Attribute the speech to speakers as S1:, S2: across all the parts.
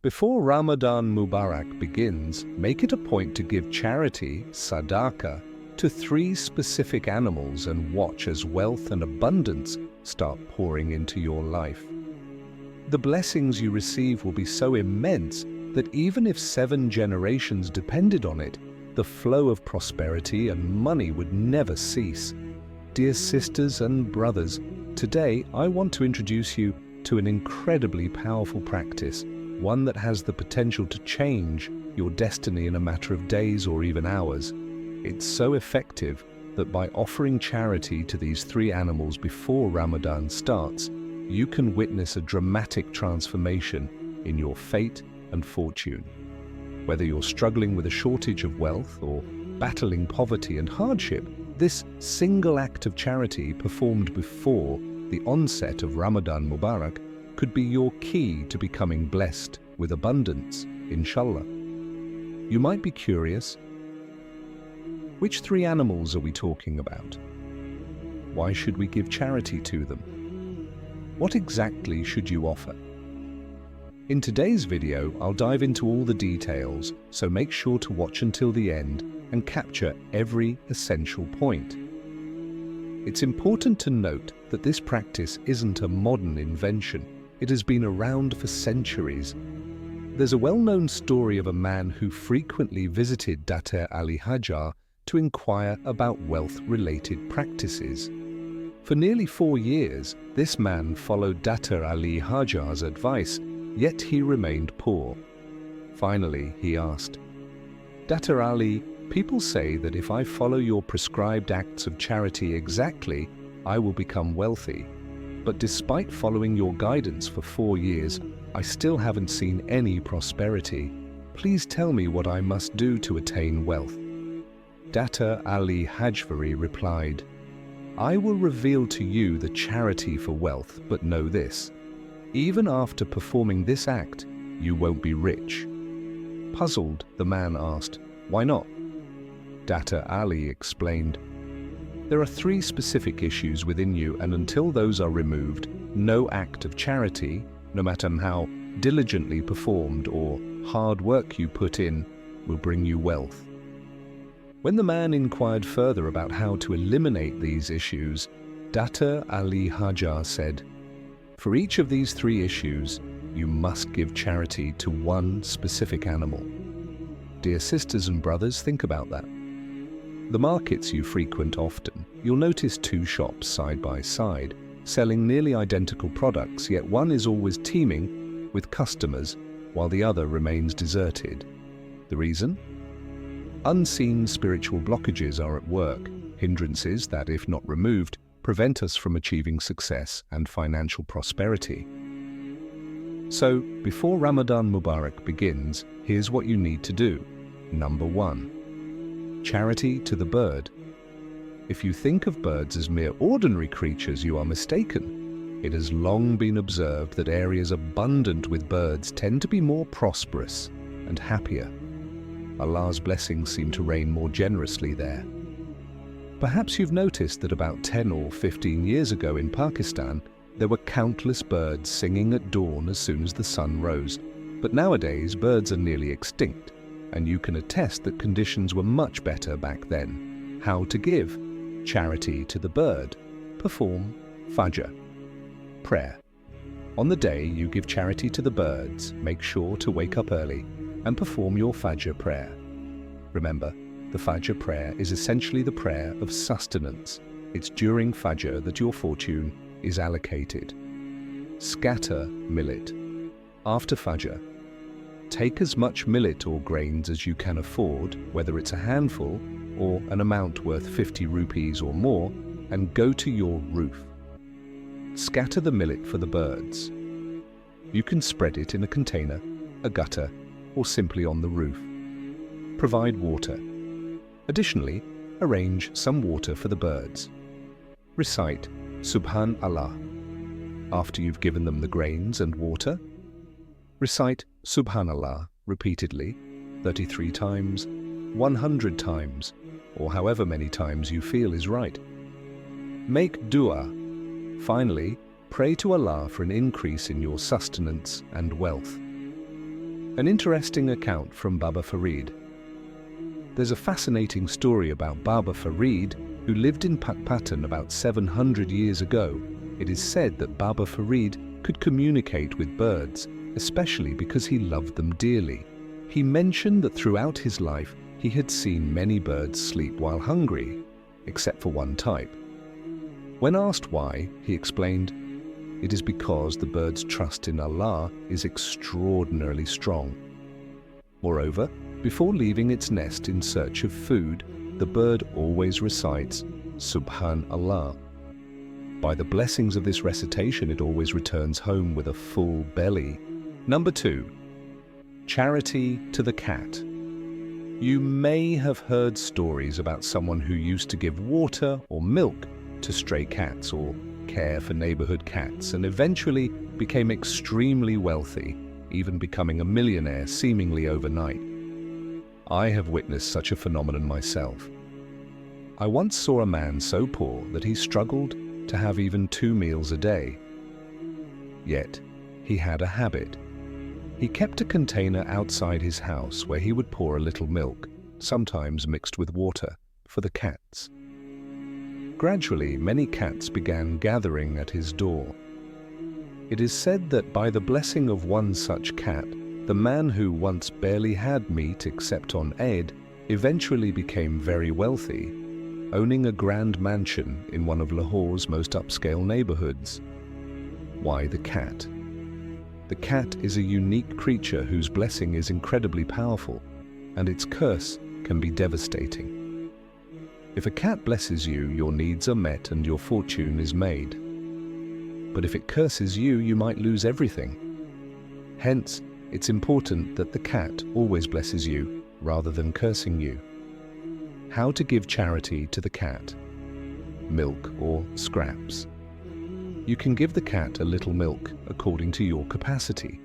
S1: Before Ramadan-Mubarak begins, make it a point to give charity, Sadaqah, to 3 specific animals and watch as wealth and abundance start pouring into your life. The blessings you receive will be so immense that even if 7 generations depended on it, the flow of prosperity and money would never cease. Dear sisters and brothers, today I want to introduce you to an incredibly powerful practice, one that has the potential to change your destiny in a matter of days or even hours. It's so effective that by offering charity to these 3 animals before Ramadan starts, you can witness a dramatic transformation in your fate and fortune. Whether you're struggling with a shortage of wealth or battling poverty and hardship, this single act of charity performed before the onset of Ramadan-Mubarak could be your key to becoming blessed with abundance, Inshallah. You might be curious, which 3 animals are we talking about? Why should we give charity to them? What exactly should you offer? In today's video, I'll dive into all the details, so make sure to watch until the end and capture every essential point. It's important to note that this practice isn't a modern invention. It has been around for centuries. There's a well-known story of a man who frequently visited Dr. Ali Hajvery to inquire about wealth-related practices. For nearly 4 years, this man followed Dr. Ali Hajvery's advice, yet he remained poor. Finally, he asked, "Dr. Ali, people say that if I follow your prescribed acts of charity exactly, I will become wealthy. But despite following your guidance for 4 years, I still haven't seen any prosperity. Please tell me what I must do to attain wealth." Dr. Ali Hajvery replied, "I will reveal to you the charity for wealth, but know this. Even after performing this act, you won't be rich." Puzzled, the man asked, "Why not?" Dr. Ali explained, "There are 3 specific issues within you, and until those are removed, no act of charity, no matter how diligently performed or hard work you put in, will bring you wealth." When the man inquired further about how to eliminate these issues, Dr. Ali Hajvery said, "For each of these 3 issues, you must give charity to 1 specific animal." Dear sisters and brothers, think about that. The markets you frequent often, you'll notice 2 shops side by side, selling nearly identical products, yet one is always teeming with customers, while the other remains deserted. The reason? Unseen spiritual blockages are at work, hindrances that, if not removed, prevent us from achieving success and financial prosperity. So, before Ramadan-Mubarak begins, here's what you need to do. Number 1. Charity to the bird. If you think of birds as mere ordinary creatures, you are mistaken. It has long been observed that areas abundant with birds tend to be more prosperous and happier. Allah's blessings seem to rain more generously there. Perhaps you've noticed that about 10 or 15 years ago in Pakistan, there were countless birds singing at dawn as soon as the sun rose. But nowadays, birds are nearly extinct, and you can attest that conditions were much better back then. How to give charity to the bird? Perform Fajr prayer. On the day you give charity to the birds, make sure to wake up early and perform your Fajr prayer. Remember, the Fajr prayer is essentially the prayer of sustenance. It's during Fajr that your fortune is allocated. Scatter millet. After Fajr, take as much millet or grains as you can afford, whether it's a handful or an amount worth 50 rupees or more, and go to your roof. Scatter the millet for the birds. You can spread it in a container, a gutter, or simply on the roof. Provide water. Additionally, arrange some water for the birds. Recite Subhanallah. After you've given them the grains and water, recite Subhanallah repeatedly, 33 times, 100 times, or however many times you feel is right. Make dua. Finally, pray to Allah for an increase in your sustenance and wealth. An interesting account from Baba Farid. There's a fascinating story about Baba Farid, who lived in Pakistan about 700 years ago. It is said that Baba Farid could communicate with birds, especially because he loved them dearly. He mentioned that throughout his life, he had seen many birds sleep while hungry, except for one type. When asked why, he explained, "It is because the bird's trust in Allah is extraordinarily strong." Moreover, before leaving its nest in search of food, the bird always recites Subhanallah. By the blessings of this recitation, it always returns home with a full belly. Number 2. Charity to the cat. You may have heard stories about someone who used to give water or milk to stray cats or care for neighborhood cats and eventually became extremely wealthy, even becoming a millionaire seemingly overnight. I have witnessed such a phenomenon myself. I once saw a man so poor that he struggled to have even 2 meals a day. Yet, he had a habit. He kept a container outside his house where he would pour a little milk, sometimes mixed with water, for the cats. Gradually, many cats began gathering at his door. It is said that by the blessing of one such cat, the man who once barely had meat except on Eid eventually became very wealthy, owning a grand mansion in one of Lahore's most upscale neighborhoods. Why the cat? The cat is a unique creature whose blessing is incredibly powerful, and its curse can be devastating. If a cat blesses you, your needs are met and your fortune is made. But if it curses you, you might lose everything. Hence, it's important that the cat always blesses you rather than cursing you. How to give charity to the cat? Milk or scraps. You can give the cat a little milk according to your capacity.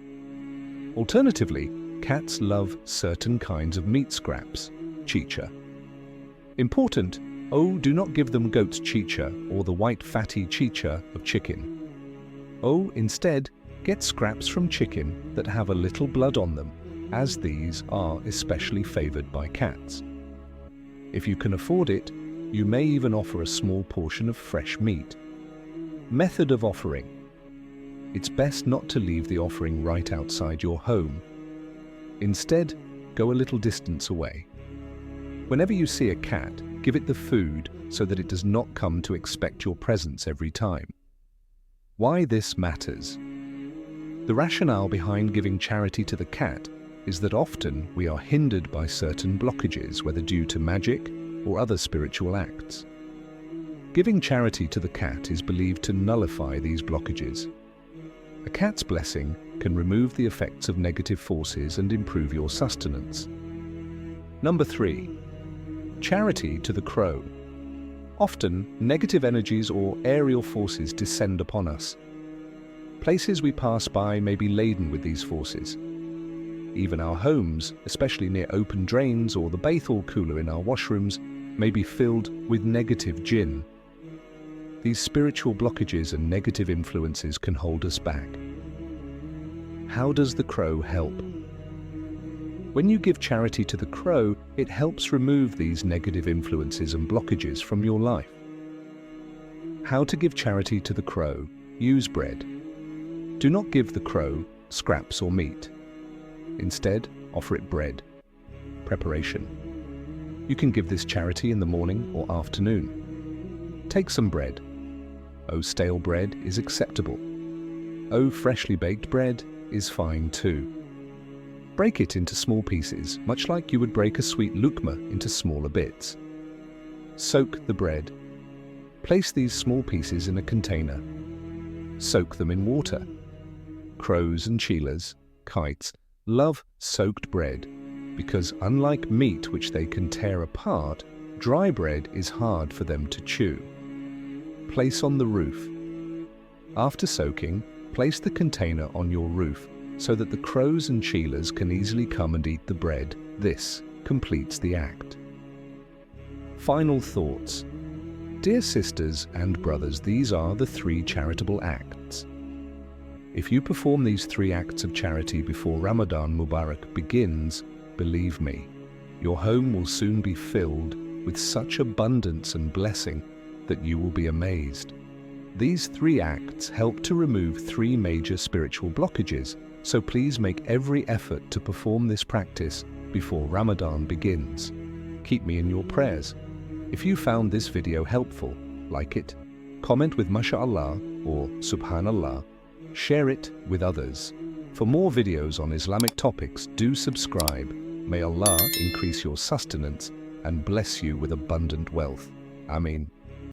S1: Alternatively, cats love certain kinds of meat scraps, chicha. Important, do not give them goat's chicha or the white fatty chicha of chicken. Instead, get scraps from chicken that have a little blood on them, as these are especially favored by cats. If you can afford it, you may even offer a small portion of fresh meat. Method of offering. It's best not to leave the offering right outside your home. Instead, go a little distance away. Whenever you see a cat, give it the food so that it does not come to expect your presence every time. Why this matters? The rationale behind giving charity to the cat is that often we are hindered by certain blockages, whether due to magic or other spiritual acts. Giving charity to the cat is believed to nullify these blockages. A cat's blessing can remove the effects of negative forces and improve your sustenance. Number 3. Charity to the crow. Often, negative energies or aerial forces descend upon us. Places we pass by may be laden with these forces. Even our homes, especially near open drains or the Baythal cooler in our washrooms, may be filled with negative jinn. These spiritual blockages and negative influences can hold us back. How does the crow help? When you give charity to the crow, it helps remove these negative influences and blockages from your life. How to give charity to the crow? Use bread. Do not give the crow scraps or meat. Instead, offer it bread. Preparation. You can give this charity in the morning or afternoon. Take some bread. Stale bread is acceptable. Freshly baked bread is fine too. Break it into small pieces, much like you would break a sweet lukma into smaller bits. Soak the bread. Place these small pieces in a container. Soak them in water. Crows and cheelahs, kites, love soaked bread because unlike meat which they can tear apart, dry bread is hard for them to chew. Place on the roof. After soaking, place the container on your roof so that the crows and cheelahs can easily come and eat the bread. This completes the act. Final thoughts. Dear sisters and brothers, these are the 3 charitable acts. If you perform these 3 acts of charity before Ramadan-Mubarak begins, believe me, your home will soon be filled with such abundance and blessing that you will be amazed. These 3 acts help to remove 3 major spiritual blockages, so please make every effort to perform this practice before Ramadan begins. Keep me in your prayers. If you found this video helpful, like it, comment with MashaAllah or Subhanallah, share it with others. For more videos on Islamic topics, do subscribe. May Allah increase your sustenance and bless you with abundant wealth. Ameen.